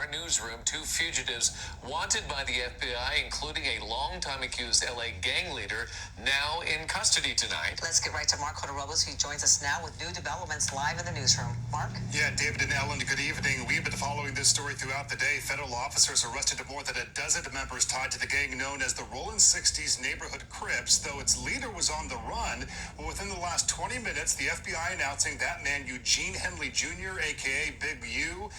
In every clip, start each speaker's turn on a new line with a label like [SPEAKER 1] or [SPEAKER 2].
[SPEAKER 1] our newsroom. Two fugitives wanted by the FBI, including a longtime accused LA gang leader, now in custody tonight.
[SPEAKER 2] Let's get right to Mark Hodorobles, who joins us now with new developments live in the newsroom. Mark?
[SPEAKER 3] Yeah, David and Ellen, good evening. We've been following this story throughout the day. Federal officers arrested more than a dozen members tied to the gang known as the Rolling 60s Neighborhood Crips, though its leader was on the run. Well, within the last 20 minutes, the FBI announcing that man, Eugene Henley Jr., a.k.a. Big U,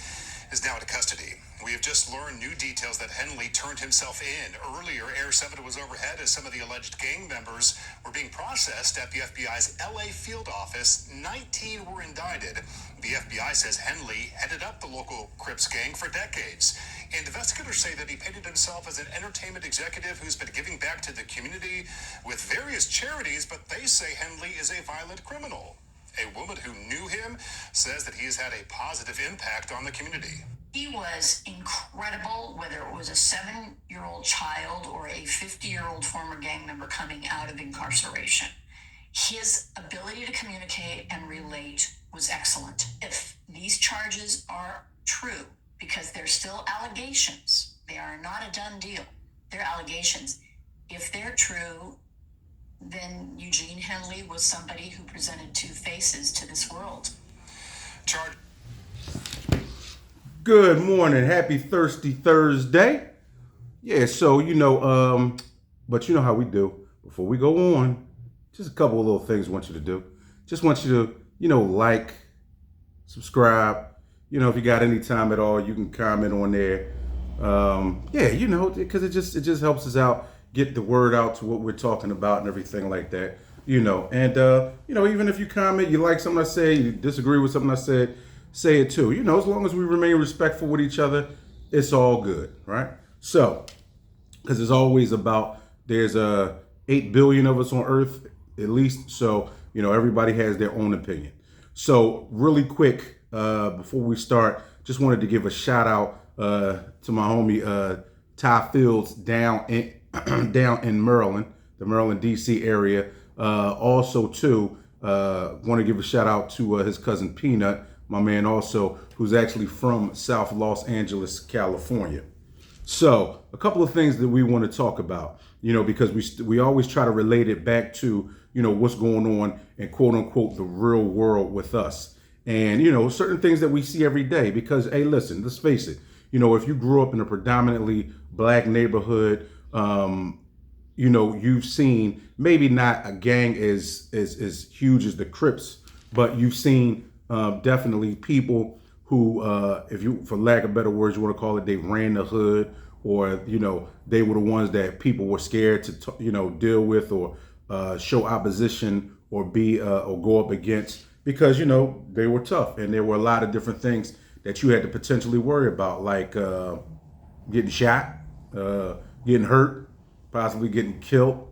[SPEAKER 3] is now in custody. We have just learned new details that Henley turned himself in. Earlier, Air 7 was overhead as some of the alleged gang members were being processed at the FBI's LA field office. 19 were indicted. The FBI says Henley headed up the local Crips gang for decades. And investigators say that he painted himself as an entertainment executive who's been giving back to the community with various charities, but they say Henley is a violent criminal. A woman who knew him says that he has had a positive impact on the community.
[SPEAKER 4] He was incredible, whether it was a 7-year-old child or a 50-year-old former gang member coming out of incarceration. His ability to communicate and relate was excellent. If these charges are true, because they're still allegations, they are not a done deal, they're allegations. If they're true, then Eugene Henley was somebody who presented two faces to this world.
[SPEAKER 5] Good morning. Happy Thirsty Thursday. Yeah, so, but you know how we do. Before we go on, just a couple of little things I want you to do. Just want you to, like, subscribe. If you got any time at all, you can comment on there. Because it just helps us out, get the word out to what we're talking about and everything like that. Even if you comment, you like something I say, you disagree with something I said, say it too. As long as we remain respectful with each other, it's all good, right? So, because it's always about, there's 8 billion of us on Earth, at least. So, everybody has their own opinion. So, really quick, before we start, just wanted to give a shout out to my homie Ty Fields down in Maryland, the Maryland, D.C. area. Also, too, want to give a shout out to his cousin Peanut, my man also, who's actually from South Los Angeles, California. So a couple of things that we want to talk about, because we always try to relate it back to, what's going on in quote unquote the real world with us. And, certain things that we see every day, because, hey, listen, let's face it, if you grew up in a predominantly black neighborhood, you've seen maybe not a gang as huge as the Crips, but you've seen definitely people who, if you, for lack of better words, you want to call it, they ran the hood, or, they were the ones that people were scared to, deal with, or show opposition, or or go up against, because, they were tough. And there were a lot of different things that you had to potentially worry about, like getting shot, getting hurt, possibly getting killed.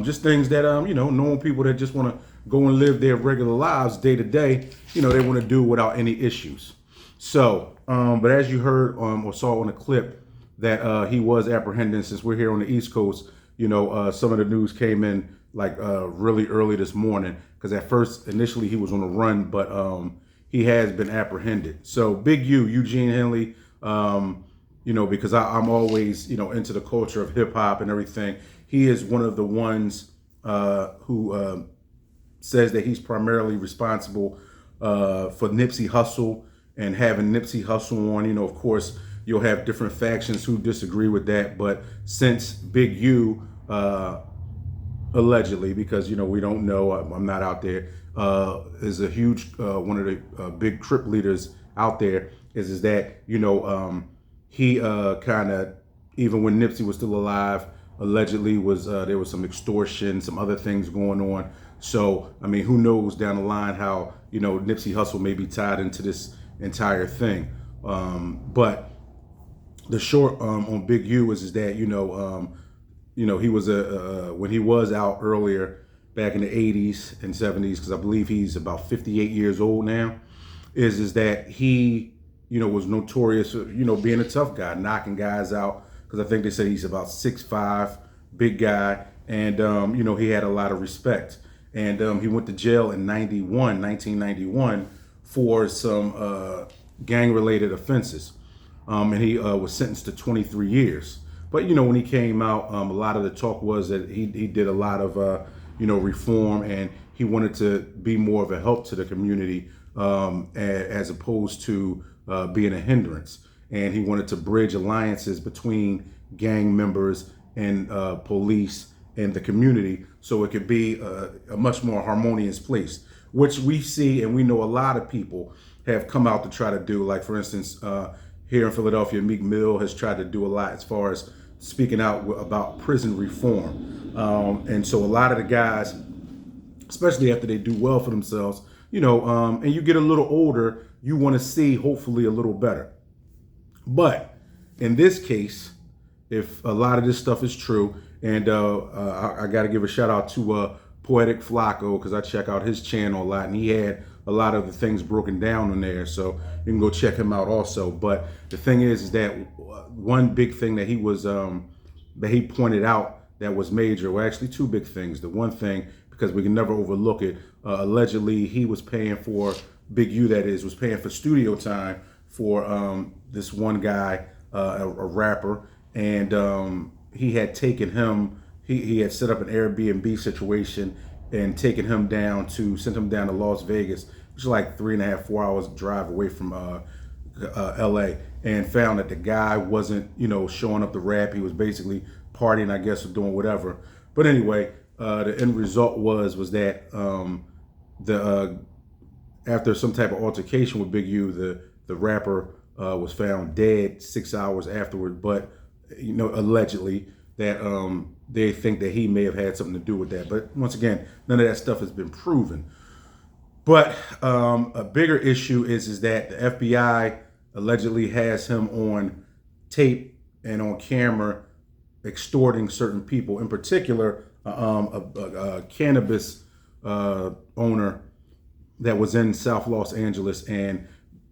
[SPEAKER 5] Just things that, normal people that just want to go and live their regular lives day to day, they want to do without any issues. So, but as you heard or saw on the clip, that he was apprehended. Since we're here on the East Coast, some of the news came in like really early this morning, because at first, initially, he was on the run, but he has been apprehended. So Big U, Eugene Henley, because I'm always, into the culture of hip hop and everything. He is one of the ones who says that he's primarily responsible for Nipsey Hussle, and having Nipsey Hussle on. Of course, you'll have different factions who disagree with that. But since Big U, allegedly, because, we don't know, I'm not out there, is a huge, one of the big Crip leaders out there, is that, he kind of, even when Nipsey was still alive, allegedly was there was some extortion, some other things going on. So, I mean, who knows down the line how, Nipsey Hussle may be tied into this entire thing. But the short on Big U is that, he was when he was out earlier back in the 80s and 70s, because I believe he's about 58 years old now, is that he, was notorious, being a tough guy, knocking guys out, because I think they say he's about 6'5", big guy, and, he had a lot of respect. And he went to jail in 1991, for some gang-related offenses. and he was sentenced to 23 years. But when he came out, a lot of the talk was that he did a lot of reform, and he wanted to be more of a help to the community as opposed to being a hindrance. And he wanted to bridge alliances between gang members and police and the community, so it could be a much more harmonious place, which we see and we know a lot of people have come out to try to do. Like, for instance, here in Philadelphia, Meek Mill has tried to do a lot as far as speaking out about prison reform. And so a lot of the guys, especially after they do well for themselves, and you get a little older, you want to see hopefully a little better. But in this case, if a lot of this stuff is true, and I got to give a shout out to Poetic Flacco, because I check out his channel a lot, and he had a lot of the things broken down on there, so you can go check him out also. But the thing is that one big thing that he pointed out that was major, well, actually two big things. The one thing, because we can never overlook it, allegedly he was paying for, Big U that is, was paying for studio time for this one guy, a rapper, and he had taken him, he had set up an Airbnb situation and sent him down to Las Vegas, which is like 3.5-4 hours drive away from LA, and found that the guy wasn't, showing up to rap. He was basically partying, I guess, or doing whatever. But anyway, the end result was that after some type of altercation with Big U, the rapper was found dead 6 hours afterward. But allegedly that they think that he may have had something to do with that. But once again, none of that stuff has been proven. But a bigger issue is that the FBI allegedly has him on tape and on camera extorting certain people, in particular a cannabis owner that was in South Los Angeles. And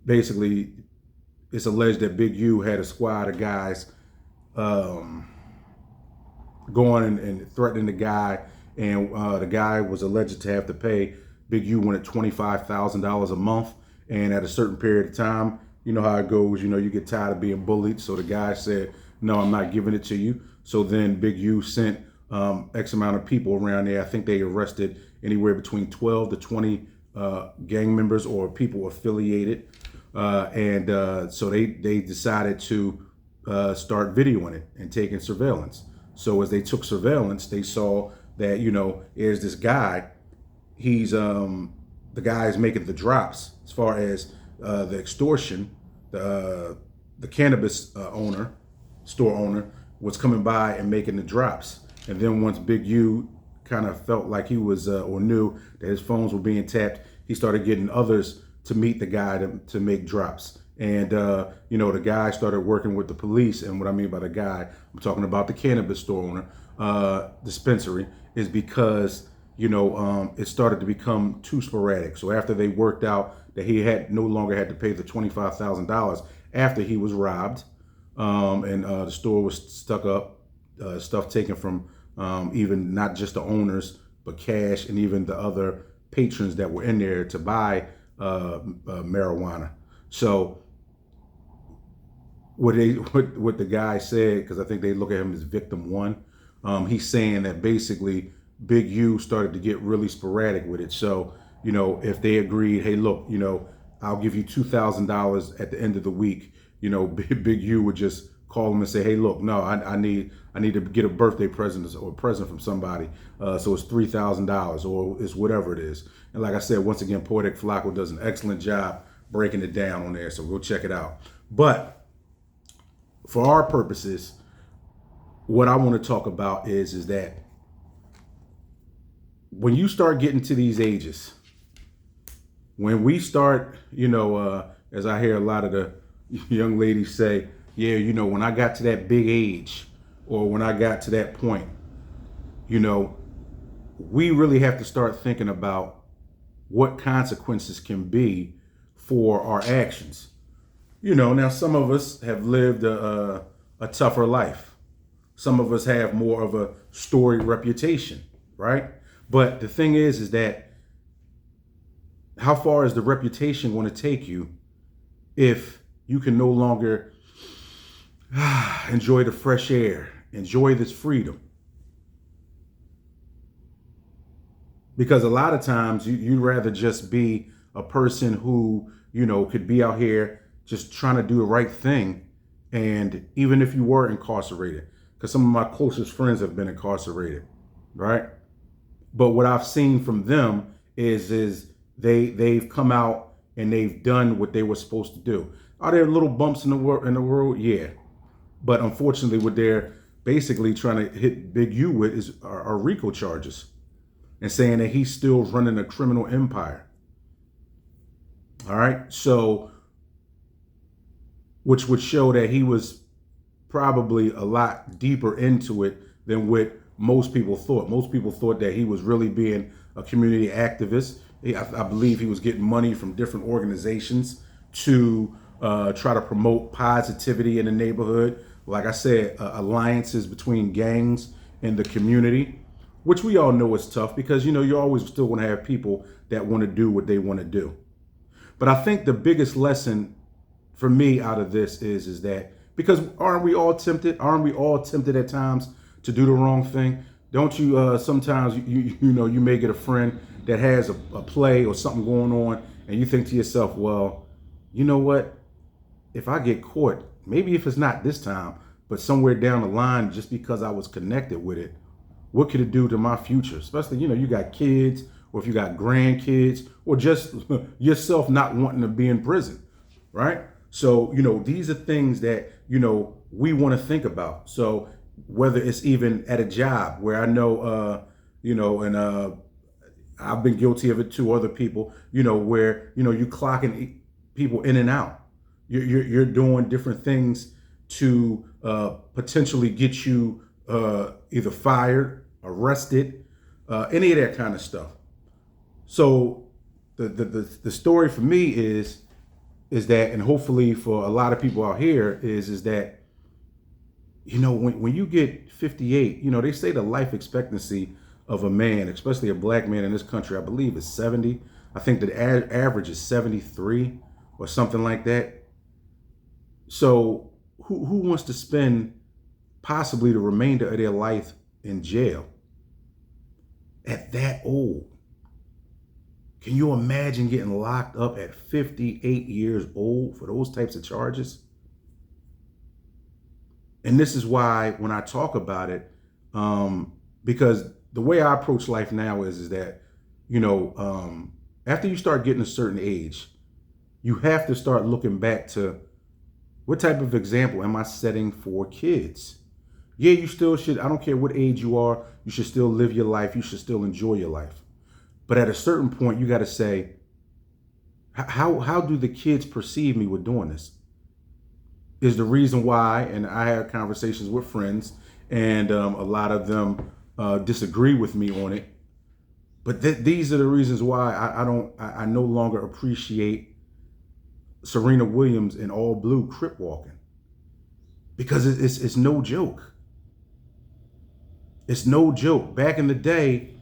[SPEAKER 5] basically it's alleged that Big U had a squad of guys going and threatening the guy, and the guy was alleged to have to pay Big U wanted $25,000 a month, and at a certain period of time, you know how it goes, you get tired of being bullied, so the guy said, no, I'm not giving it to you. So then Big U sent X amount of people around there. I think they arrested anywhere between 12 to 20 gang members or people affiliated, and so they decided to start videoing it and taking surveillance. So as they took surveillance, they saw that, there's this guy, he's the guy is making the drops as far as the extortion. The cannabis store owner was coming by and making the drops. And then once Big U kind of felt like he was or knew that his phones were being tapped, he started getting others to meet the guy to make drops. And, the guy started working with the police. And what I mean by the guy, I'm talking about the cannabis store owner, dispensary, is because, it started to become too sporadic. So after they worked out that he no longer had to pay the $25,000 after he was robbed, and the store was stuck up, stuff taken from even not just the owners, but cash and even the other patrons that were in there to buy marijuana. So what the guy said, because I think they look at him as victim one, he's saying that basically Big U started to get really sporadic with it. So, if they agreed, hey, look, I'll give you $2,000 at the end of the week, Big U would just call him and say, hey, look, no, I need to get a birthday present or a present from somebody. So it's $3,000 or it's whatever it is. And like I said, once again, Poetic Flacco does an excellent job breaking it down on there. So go check it out. But for our purposes, what I want to talk about is that when you start getting to these ages, when we start, as I hear a lot of the young ladies say, yeah, when I got to that big age or when I got to that point, we really have to start thinking about what consequences can be for our actions. Now some of us have lived a tougher life. Some of us have more of a storied reputation, right? But the thing is that how far is the reputation going to take you if you can no longer enjoy the fresh air, enjoy this freedom. Because a lot of times you'd rather just be a person who, could be out here just trying to do the right thing. And even if you were incarcerated, because some of my closest friends have been incarcerated, right? But what I've seen from them is they've come out and they've done what they were supposed to do. Are there little bumps in the road? Yeah. But unfortunately, what they're basically trying to hit Big U with are RICO charges, and saying that he's still running a criminal empire. All right. So, which would show that he was probably a lot deeper into it than what most people thought. Most people thought that he was really being a community activist. I believe he was getting money from different organizations to try to promote positivity in the neighborhood. Like I said, alliances between gangs and the community, which we all know is tough because, you always still want to have people that want to do what they want to do. But I think the biggest lesson for me out of this is that, because aren't we all tempted? Aren't we all tempted at times to do the wrong thing? Don't you sometimes, you may get a friend that has a play or something going on and you think to yourself, well, you know what? If I get caught, maybe if it's not this time, but somewhere down the line, just because I was connected with it, what could it do to my future? Especially, you got kids, or if you got grandkids, or just yourself not wanting to be in prison, right? So, these are things that, we want to think about. So whether it's even at a job where I know, and I've been guilty of it too, other people, where, you clocking people in and out. You're doing different things to potentially get you either fired, arrested, any of that kind of stuff. So the story for me is that, and hopefully for a lot of people out here is that, when you get 58, they say the life expectancy of a man, especially a black man in this country, I believe is 70. I think the average is 73 or something like that. So who wants to spend possibly the remainder of their life in jail at that old? Can you imagine getting locked up at 58 years old for those types of charges? And this is why when I talk about it, because the way I approach life now is that, after you start getting a certain age, you have to start looking back to what type of example am I setting for kids? Yeah, you still should, I don't care what age you are, you should still live your life. You should still enjoy your life. But at a certain point, you got to say, how do the kids perceive me with doing this? Is the reason why, and I had conversations with friends, and a lot of them disagree with me on it. But these are the reasons why I no longer appreciate Serena Williams in all blue crip walking, because it's no joke. It's no joke. Back in the day,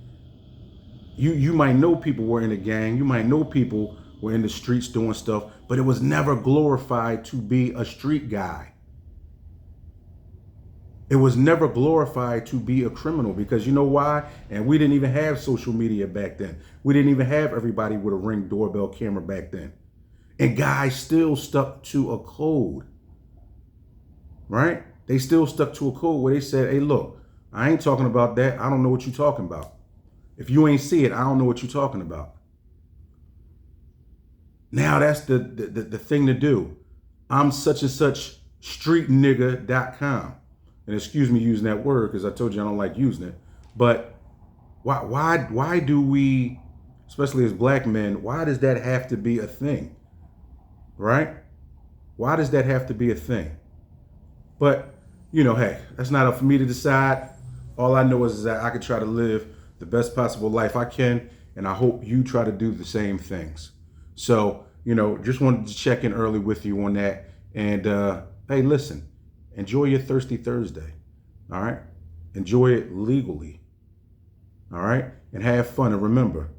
[SPEAKER 5] you might know people were in a gang. You might know people were in the streets doing stuff, but it was never glorified to be a street guy. It was never glorified to be a criminal, because you know why? And we didn't even have social media back then. We didn't even have everybody with a Ring doorbell camera back then. And guys still stuck to a code, right? They still stuck to a code where they said, hey, look, I ain't talking about that. I don't know what you're talking about. If you ain't see it, I don't know what you're talking about. Now that's the thing to do. I'm such and such streetnigga.com. And excuse me using that word, because I told you I don't like using it. But why do we, especially as black men, why does that have to be a thing? Right? Why does that have to be a thing? But, hey, that's not up for me to decide. All I know is that I could try to live the best possible life I can, and I hope you try to do the same things. So, just wanted to check in early with you on that. And hey, listen, enjoy your Thirsty Thursday. All right? Enjoy it legally. All right? And have fun. And remember,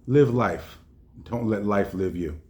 [SPEAKER 5] live life. Don't let life live you.